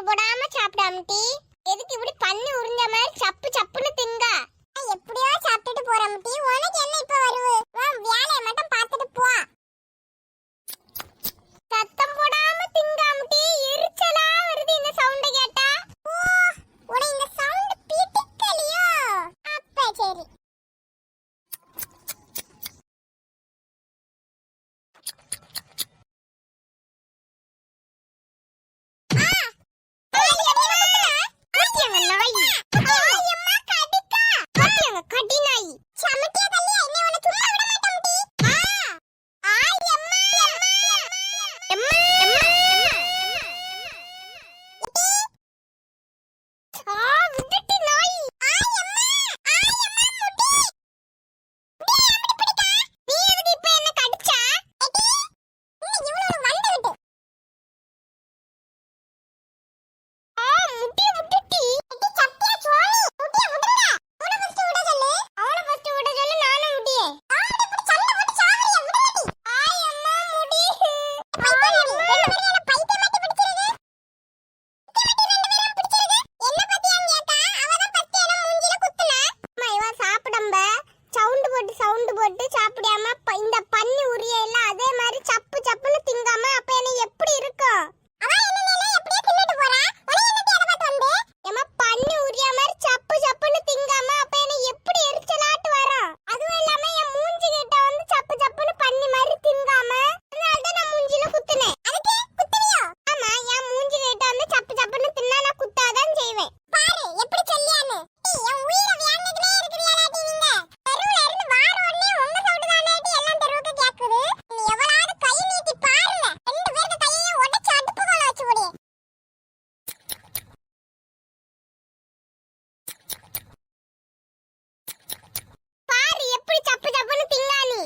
Sound போடாம சாப்பிடாமட்டி. எதுக்கு இப்படி பண்ணி உறிஞ்ச மாதிரி சப்பு சப்புன்னு திங்க? எப்படியோ சாப்பிட்டுட்டு போறமட்டி. உனக்கு என்ன இப்ப வருது? வேலையை மட்டும் பார்த்துட்டு போ. சத்தம் போடாம திங்காமட்டி. எரிச்சலா வருது இந்த சவுண்ட கேட்டா. ஓ, உன இந்த சவுண்ட் பிடிக்கலையோ? அப்ப சரி. சவுண்ட் போட்டு சாப்பிடாம இந்த பன்னி உரிய எல்லாம் அதே மாதிரி சப்பு சப்புன்னு திங்காம அப்ப என்ன எப்படி இருக்கும்? ஏமா பன்னி உரிய மாதிரி சப்பு சப்புன்னு திங்காம அப்ப என்ன எப்படி எரிச்சலாட்டு வரும்? அதுவும் இல்லாம என் மூஞ்சி கிட்ட வந்து சப்பு சப்புன்னு பன்னி மாதிரி திங்காம அதனால நான் மூஞ்சில குத்துனேன். அதுக்கு குத்துவியோ? ஆமா, என் மூஞ்சி கிட்ட வந்து சப்பு சப்புன்னு தின்னா நான் குத்தாதான் செய்வேன். பாரு எப்படி சொல்லியானே. என் உயிரை வியாண்டுட்டே இருக்கறியாலாட்டி நீங்க. தெருவுல இருந்து வார உடனே உங்க சவுண்ட் தானேட்டி எல்லாம் தெருவுக்கு கேக்குது. நீ எவளாவது கை நீட்டி பாருங்க. ரெண்டு பேருக்கு கையை உடைச்சு அடுப்புக்குள்ள வச்சு போடு. பாரு எப்படி சப்பு சப்புன்னு திங்கானி.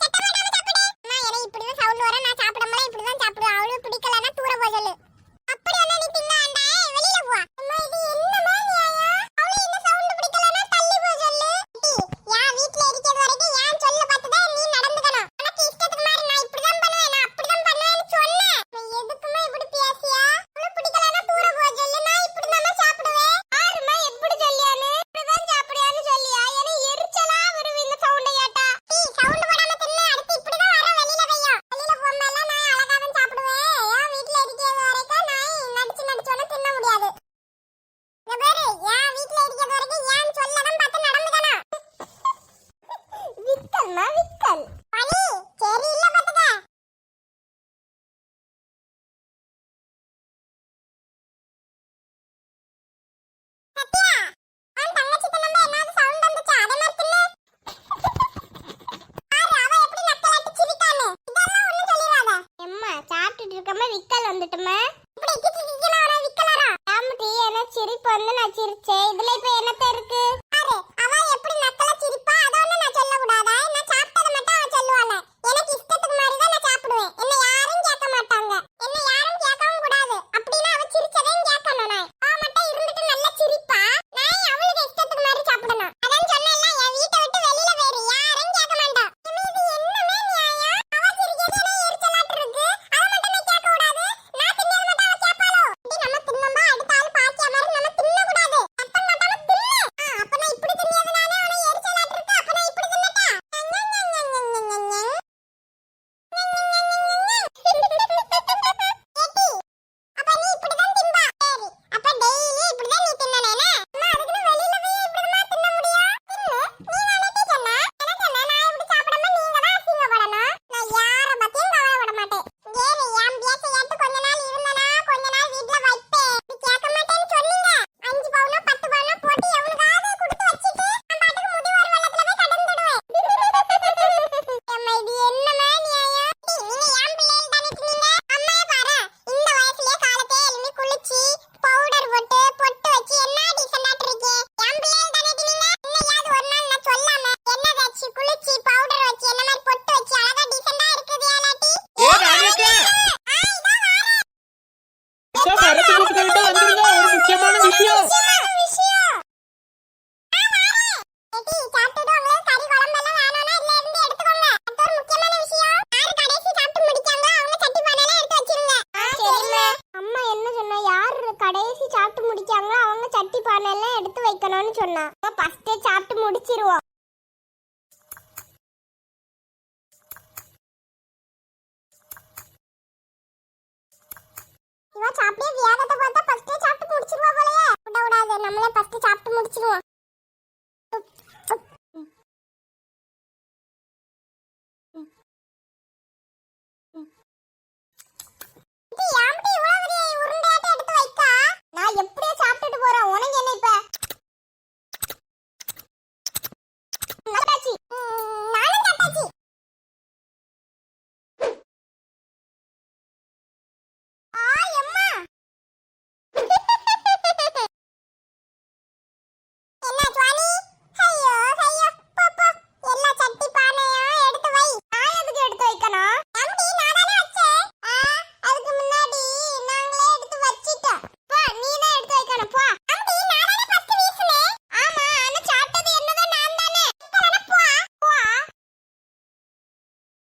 சட்டமாடாம சாப்பிடு. அம்மா எனக்கு இப்படி தான் சவுண்ட் வர. நான் சாப்பிடமல இப்படி தான் சாப்பிடுவேன். அவளுக்கு பிடிக்கலனா தூர போ சொல்லு. அப்படி என்ன நீ திங்காண்டா? வெளியில போ. அம்மா இது என்னமா நியாயம்? அவளே இந்த சவுண்ட் பிடிக்கலனா தள்ளி போ சொல்லு. யா வீட்ல இருக்கிறது வரைக்கும் ஏன் சொல்ல பார்த்து தான் நீ நடந்துக்கணும். உனக்கு இஷ்டத்துக்கு மாதிரி நான் இப்படி தான் பண்ணுவேன், நான் அப்படி தான் பண்ணுவேன்னு சொன்னேன். நீ எதுக்குமே இப்படி பேசியா? அவளுக்கு பிடிக்கலனா தூர போ சொல்லு. நான் இப்படி தான் சாப்பிடுவேன். ஆறுமா எப்படி சொல்லியானே? இப்படி தான் சாப்பிடுயான்னு சொல்லியா? எனக்கு எரிச்சலா வருது இந்த சவுண்ட கேட்டா. நீ சவுண்ட் போடாம தின்னு அடுத்து இப்படி தான் வர. வெளியில வையோ. வெளியில போம்போது நான் அழகா தான் சாப்பிடுவேன். யா வீட்ல இருக்கிறது வரைக்கும் நான் நடிச்சு நடிச்சோன்னு தின்ன முடியாது. இந்த பாரு, யா வீட்ல இருக்கிறது வரைக்கும் ஏன் சொல்லதான் பார்த்து நடந்துக்கணும். விக்கல்மா விக்கல். பனி சரி இல்ல பாத்துக்க. சத்யா, அவன் தங்கச்சி தன்னம்ப என்னது சவுண்ட் வந்துச்சு அதே மாதிரி தின்னு. பாரு அவ எப்படி நக்கலாட்டி சிரிக்கானே. இதெல்லாம் ஒண்ணும் சொல்லிராத. அம்மா சாப்பிட்டுட்டு இருக்கமா விக்கல் வந்துட்டுமா. இப்படி கிச்சி கிச்சினா வர விக்கலரா. ஆமாடி, என்ன சிரிப்பு வந்து நான் சிரிச்சேன். இதுல இப்ப என்னத்த இருக்கு? பாரு அவ எப்படி நக்கலா சிரிப்பா அத ஒண்ணு நான் சொல்ல கூடாதா? நான் சாப்பிட்டத மட்டும் அவ சொல்லுவாள. எனக்கு இஷ்டத்துக்கு மாதிரி தான் நான் சாப்பிடுவேன். என்ன யாரும் கேட்க மாட்டாங்க. என்ன யாரும் கேட்கவும் கூடாது. அப்படினா அவ சிரிச்சதையும் கேட்கணும். நான் அவ மட்டும் இருந்துட்டு நல்ல சிரிப்பா. நான் அவளுக்கு இஷ்டத்துக்கு மாதிரி சாப்பிடணும். அதான் சொன்னேன்ல, என் வீட்டை விட்டு வெளியில வேறு யாரும் கேட்க மாட்டா. இது என்னமே நியாயம்? அவ சிரிக்கிறது எனக்கு எரிச்சலாட்டு இருக்கு. அத மட்டும் நான் கேட்க கூடாது. நான் தின்னது மட்டும் யார் கடைசி சாப்பிட்டு முடிக்காங்க அவங்க சட்டி பானை எல்லாம் எடுத்து வைக்கணும்னு சொன்னா. ஃபர்ஸ்டே சாப்பிட்டு முடிச்சிருவோம். இவ சாப்பிட்டே வியாகத்தை பார்த்தா ஃபர்ஸ்டே சாப்பிட்டு முடிச்சிருவா போலயே. விடாது நம்மளே ஃபர்ஸ்ட் சாப்பிட்டு முடிச்சிருவோம். நான் எப்படியே சாப்பிட்டுட்டு போறேன். உனக்கு என்ன இப்ப? நட்டாச்சி நானும் நட்டாச்சி. ஆய் அம்மா என்ன சுவானி? ஐயோ ஐயோ பாப்பா எல்லா சட்டி பானையும் எடுத்து வை. நான் எதுக்கு எடுத்து வைக்கணும்? அம்டி நான் தானே வச்சேன். அதுக்கு முன்னாடி நாங்களே எடுத்து வச்சிட்டோம். போ நீ தான் எடுத்து வைக்கணும் போ. அம்டி நான் தானே ஃபர்ஸ்ட் வீசுனேன். ஆமா ஆனா சாப்பிட்டது என்னதோ நான் தானே. இப்ப போ போ.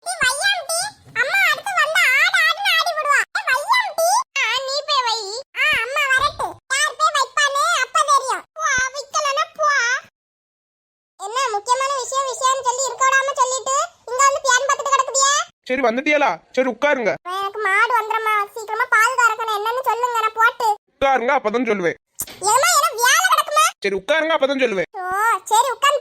நீ வையாம்டி. அம்மா அடுத்து வந்தா ஆடுன்னு ஆடி விடுவா. வையாம்டி. நீ போய் வை. அம்மா வரட்டு. யார் போய் வைப்பானே அப்ப தெரியும். போ வைக்கலனா போ. என்ன முக்கியமான விஷயம்னு சொல்லி இருக்கோடாம சொல்லிட்டு இங்க வந்து பியான் பார்த்துட்டு கிடக்குதியே. சரி வந்துட்டியாளா? சரி உட்காருங்க. எனக்கு மாடு வந்துறமா சீக்கிரமா பால் கறக்கணும். என்னன்னு சொல்லுங்க நான் போட்டு. உட்காருங்க அப்பதான் சொல்லுவேன். ஏமா என்ன வியால கிடக்குமா? சரி உட்காருங்க அப்பதான் சொல்லுவேன். ஓ சரி உட்கார்ந்து